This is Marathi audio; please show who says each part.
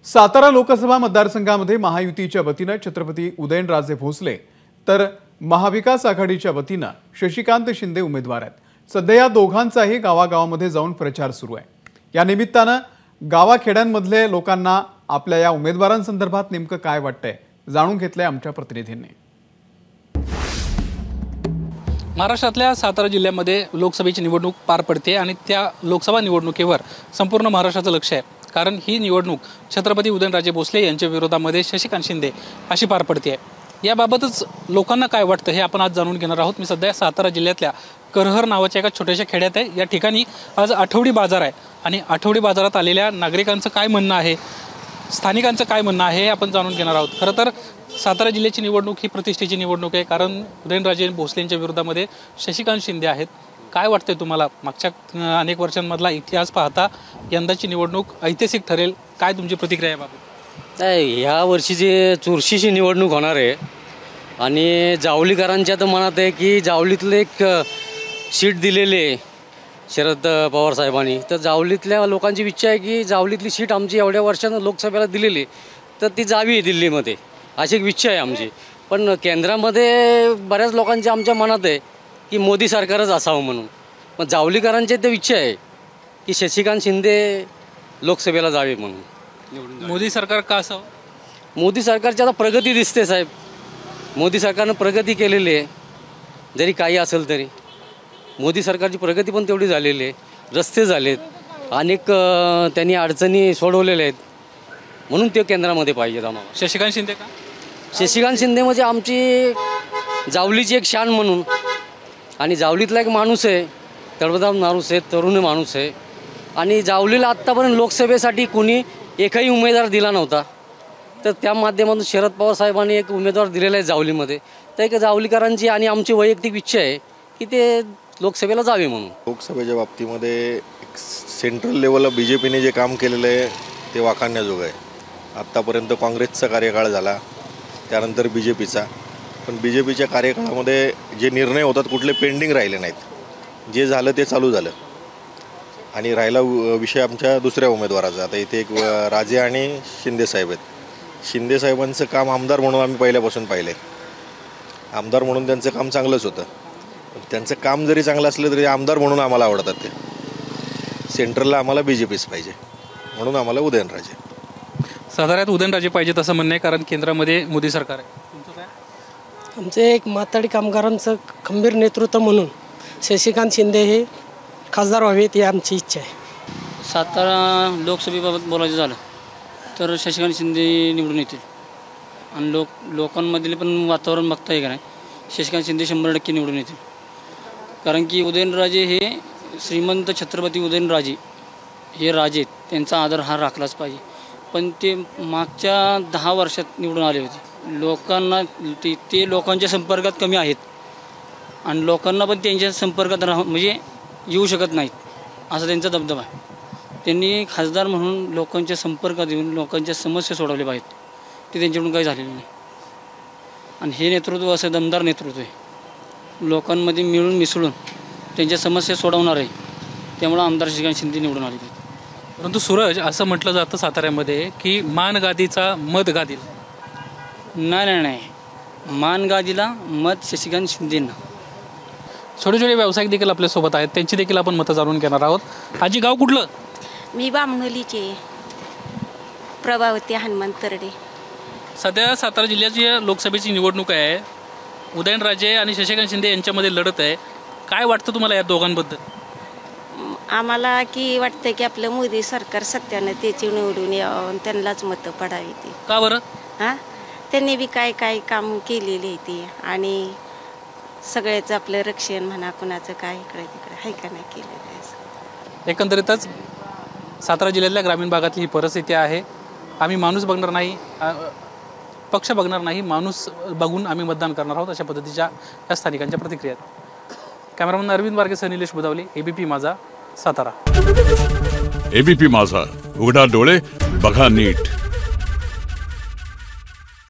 Speaker 1: सातारा लोकसभा मतदारसंघामध्ये महायुतीच्या वतीने छत्रपती उदयनराजे भोसले तर महाविकास आघाडीच्या वतीने शशिकांत शिंदे उमेदवार आहेत। सध्या या दोघांचाही गावागावांमध्ये जाऊन प्रचार सुरू आहे। या निमित्ताने गावाखेड्यांमधले लोकांना आपल्या या उमेदवारांसंदर्भात नेमकं काय वाटतंय जाणून घेतलंय आमच्या प्रतिनिधींनी।
Speaker 2: महाराष्ट्रातल्या सातारा जिल्ह्यामध्ये लोकसभेची निवडणूक पार पडते आणि त्या लोकसभा निवडणुकीवर संपूर्ण महाराष्ट्राचं लक्ष आहे, कारण ही निवडणूक छत्रपती उदयनराजे भोसले यांच्या विरोधामध्ये शशिकांत शिंदे अशी पार पडते आहे। याबाबतच लोकांना काय वाटतं हे आपण आज जाणून घेणार आहोत। मी सध्या सातारा जिल्ह्यातल्या करहर नावाच्या एका छोट्याशा खेड्यात आहे। या ठिकाणी आज आठवडी बाजार आहे आणि आठवडी बाजारात आलेल्या नागरिकांचं काय म्हणणं आहे, स्थानिकांचं काय म्हणणं आहे हे आपण जाणून घेणार आहोत। खरं तर सातारा जिल्ह्याची निवडणूक ही प्रतिष्ठेची निवडणूक आहे, कारण उदयनराजे भोसलेंच्या विरोधामध्ये शशिकांत शिंदे आहेत। काय वाटतंय तुम्हाला? मागच्या अनेक वर्षांमधला इतिहास पाहता यंदाची निवडणूक ऐतिहासिक ठरेल, काय तुमची प्रतिक्रिया आहे बाबा?
Speaker 3: ह्या वर्षीची चुरशीची निवडणूक होणार आहे आणि जावलीकरांच्या तर मनात आहे की जावलीतलं एक सीट दिलेली आहे शरद पवार साहेबांनी, तर जावलीतल्या लोकांची इच्छा आहे की जावलीतली सीट आमची एवढ्या वर्षानं लोकसभेला दिलेली तर ती जावी दिल्लीमध्ये, अशी एक इच्छा आहे आमची। पण केंद्रामध्ये बऱ्याच लोकांची आमच्या मनात आहे की मोदी सरकारच असावं म्हणून, पण जावलीकरांची तर इच्छा आहे की शशिकांत शिंदे लोकसभेला जावे म्हणून।
Speaker 2: मोदी सरकार का असावं?
Speaker 3: मोदी सरकारची आता प्रगती दिसते साहेब, मोदी सरकारनं प्रगती केलेली आहे, जरी काही असेल तरी मोदी सरकारची प्रगती पण तेवढी झालेली आहे। रस्ते झालेत, अनेक त्यांनी अडचणी सोडवलेल्या आहेत, म्हणून ते केंद्रामध्ये पाहिजेत आम्हाला।
Speaker 2: शशिकांत शिंदे का?
Speaker 3: शशिकांत शिंदे म्हणजे आमची जावलीची एक शान म्हणून, आणि जावलीतला एक माणूस आहे, तडफदार माणूस आहे, तरुण माणूस आहे, आणि जावलीला आत्तापर्यंत लोकसभेसाठी कोणी एकही उमेदवार दिला नव्हता, तर त्या माध्यमातून शरद पवार साहेबांनी एक उमेदवार दिलेला आहे जावलीमध्ये। तर एक जावलीकरांची आणि आमची वैयक्तिक इच्छा आहे की ते लोकसभेला जावे म्हणून।
Speaker 4: लोकसभेच्या बाबतीमध्ये सेंट्रल लेवलला BJPने जे काम केलेलं आहे ते वाखाणण्याजोगं आहे। आत्तापर्यंत काँग्रेसचा कार्यकाळ झाला, त्यानंतर BJPचा, पण BJPच्या कार्यकाळामध्ये जे निर्णय होतात कुठले पेंडिंग राहिले नाहीत, जे झालं ते चालू झालं। आणि राहिला विषय आमच्या दुसऱ्या उमेदवाराचा, आता इथे एक राजे आणि शिंदे साहेब आहेत। शिंदे साहेबांचं काम आमदार म्हणून आम्ही पहिल्यापासून पाहिलं आहे, आमदार म्हणून त्यांचं काम चांगलंच होतं, त्यांचं काम जरी चांगलं असलं तरी आमदार म्हणून आम्हाला आवडतात ते। सेंट्रलला आम्हाला BJPच पाहिजे, म्हणून आम्हाला उदयनराजे।
Speaker 2: साताऱ्यात उदयनराजे पाहिजेत असं म्हणणं आहे, कारण केंद्रामध्ये मोदी सरकार आहे। तुमचं काय?
Speaker 5: आमचे एक माथाडी कामगारांचं खंबीर नेतृत्व म्हणून शशिकांत शिंदे हे खासदार व्हावेत ही आमची इच्छा आहे।
Speaker 6: सातारा लोकसभेबाबत बोलायचं झालं तर शशिकांत शिंदे निवडून येतील, आणि लोकांमधले पण वातावरण बघता आहे का नाही, शशिकांत शिंदे 100% निवडून येतील। कारण की उदयनराजे हे श्रीमंत छत्रपती उदयनराजे हे राजे, त्यांचा आदर हा राखलाच पाहिजे, पण ते मागच्या 10 वर्षात निवडून आले होते। लोकांना ते लोकांच्या संपर्कात कमी आहेत, आणि लोकांना पण त्यांच्या संपर्कात म्हणजे येऊ शकत नाहीत, असा त्यांचा दबदबा आहे। त्यांनी खासदार म्हणून लोकांच्या संपर्कात येऊन लोकांच्या समस्या सोडवल्या पाहिजेत, ते त्यांच्याकडून काही झालेलं नाही। आणि हे नेतृत्व असं दमदार नेतृत्व आहे, लोकांमध्ये मिळून मिसळून त्यांच्या समस्या सोडवणार आहे, त्यामुळे आमदार शशिकांत शिंदे निवडून आले पाहिजे।
Speaker 2: परंतु सूरज, असं म्हटलं जातं साताऱ्यामध्ये की मानगादीचा मत गादील।
Speaker 6: नाही, मानगादीला मत शशिकांत शिंदेंना।
Speaker 2: छोटे छोटे व्यावसायिक देखील आपल्यासोबत आहेत, त्यांची देखील आपण मतं जाणून घेणार आहोत। आजी, गाव कुठलं?
Speaker 7: मी बामणोलीचे प्रभावती हनुमंत तरडे।
Speaker 2: सध्या सातारा जिल्ह्याची लोकसभेची निवडणूक आहे, उदयनराजे आणि शशिकांत शिंदे यांच्यामध्ये लढत आहे। काय वाटतं तुम्हाला या दोघांबद्दल?
Speaker 7: आम्हाला की वाटतं की आपलं मोदी सरकार सत्यानं त्याची निवडून यावं, त्यांनाच मतं पडावी ती।
Speaker 2: का बरं?
Speaker 7: त्यांनी बी काय काम केलेली आहे ती, आणि सगळ्याचं आपलं रक्षण म्हणा, कुणाचं काय इकडे तिकडे आहे का नाही केलेलं आहे।
Speaker 2: एकंदरीतच सातारा जिल्ह्यातल्या ग्रामीण भागातली ही परिस्थिती आहे। आम्ही माणूस बघणार नाही, पक्ष बघणार नाही, माणूस बघून आम्ही मतदान करणार आहोत, अशा पद्धतीच्या या स्थानिकांच्या प्रतिक्रिया आहेत। कॅमेरामन अरविंद वारगे, निलेश बुदावली, ABP माझा, सातारा।
Speaker 8: ABP माझा, उघडा डोळे बघा नीट।